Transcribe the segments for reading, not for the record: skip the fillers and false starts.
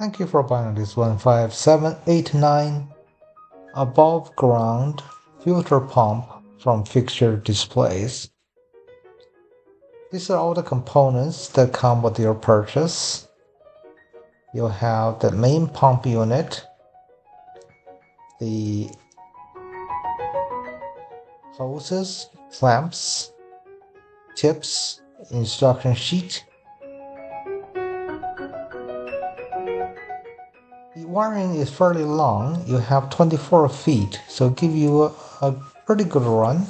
Thank you for buying this 15789 above ground filter pump from Fixture Displays. These are all the components that come with your purchase. You'll have the main pump unit, the hoses, clamps, tips, instruction sheet. The wiring is fairly long. You have 24 feet, so give you a pretty good run.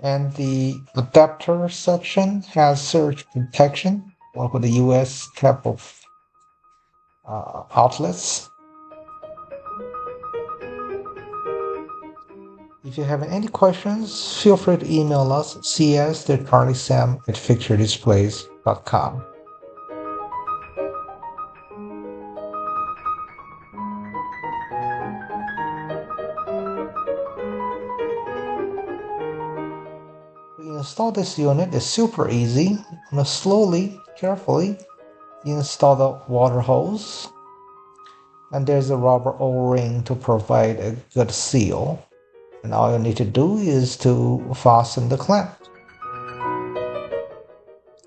And the adapter section has surge protection, along with the US type of outlets. If you have any questions, feel free to email us cs@fixturedisplays.com. To install this unit is super easy. Slowly, carefully, you install the water hose, and there's a rubber O-ring to provide a good seal. And all you need to do is to fasten the clamp.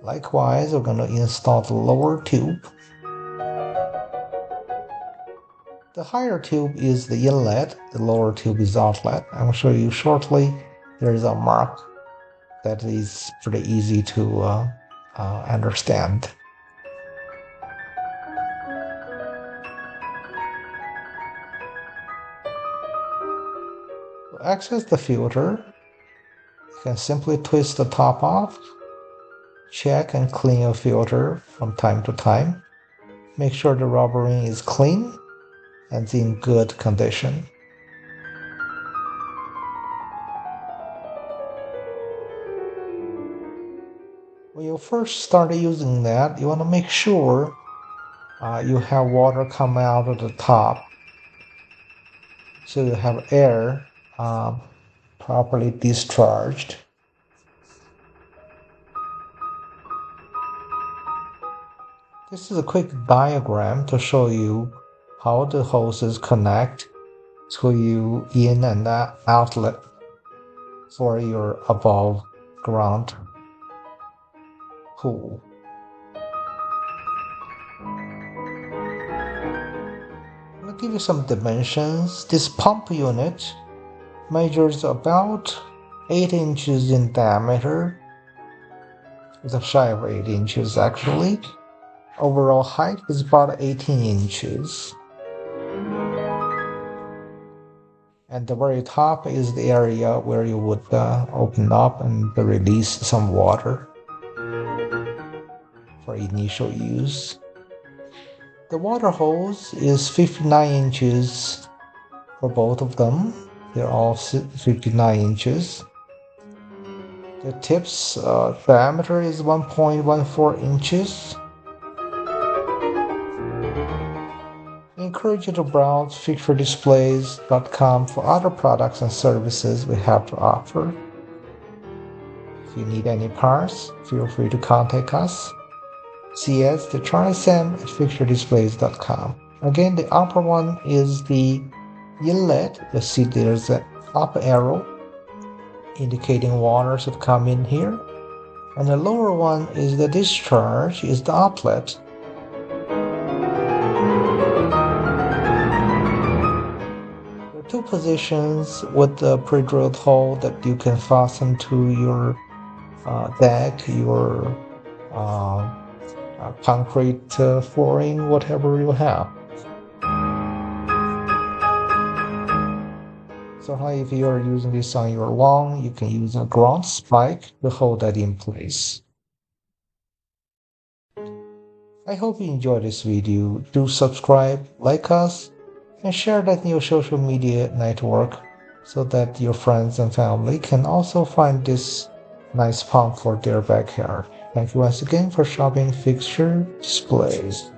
Likewise, we're going to install the lower tube. The higher tube is the inlet, the lower tube is outlet. I will show you shortly. There is a mark that is pretty easy to understand. To access the filter, you can simply twist the top off. Check and clean your filter from time to time. Make sure the rubber ring is clean and in good condition. When you first start using that, you want to make sure you have water come out of the top, so you have air properly discharged. This is a quick diagram to show you how the hoses connect to you in and outlet for your above ground pool. I'll give you some dimensions. This pump unit measures about 8 inches in diameter. It's shy of 8 inches actually. Overall height is about 18 inches. And the very top is the area where you would open up and release some water for initial use. The water hose is 59 inches for both of them. They're all 59 inches. The tip's diameter is 1.14 inches. I encourage you to browse fixturedisplays.com for other products and services we have to offer. If you need any parts, feel free to contact us. cs@fixturedisplays.com. Again, the upper one is the inlet. You see there's an up arrow indicating water should come in here. And the lower one is the discharge, is the outlet. There are two positions with the pre-drilled hole that you can fasten to your deck, your concrete flooring, whatever you have. Certainly, if you are using this on your lawn, you can use a ground spike to hold that in place. I hope you enjoyed this video. Do subscribe, like us, and share that in your social media network so that your friends and family can also find this nice pump for their backyard. Thank you once again for shopping Fixture Displays.